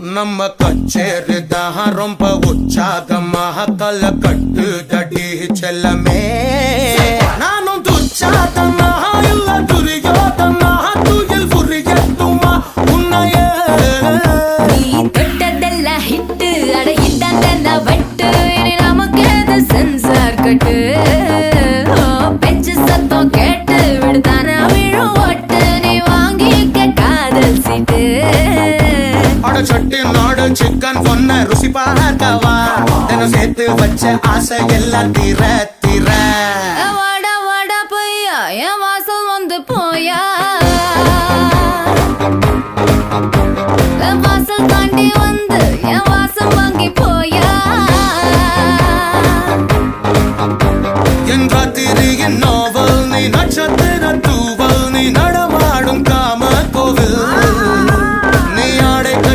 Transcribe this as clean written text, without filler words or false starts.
நம்ம கச்சேரி தான் ரொம்ப உற்சாகமாக கல கட்டு தடி செல்லமே நானும் துச்சாதமாக இல்ல துரியோதமாக துயில் புரியட்டுமா உன்னையே நீ தொட்டதெல்லாம் ஹிட்டு அட ஹிட்டாந்தெல்லாம் வட்டு இனி நமக்கு எது சென்சார் கட்டு பெஞ்சு சத்தம் கேட்டு விடுதானா விழும் ஒட்டு நீ வாங்கிக்க காதல் சீட்டு சட்டி நாடு சிக்கன் பொண்ண ருசி பார்க்கவா தினம் சேர்த்து வச்ச ஆசை எல்லாம் தீர தீர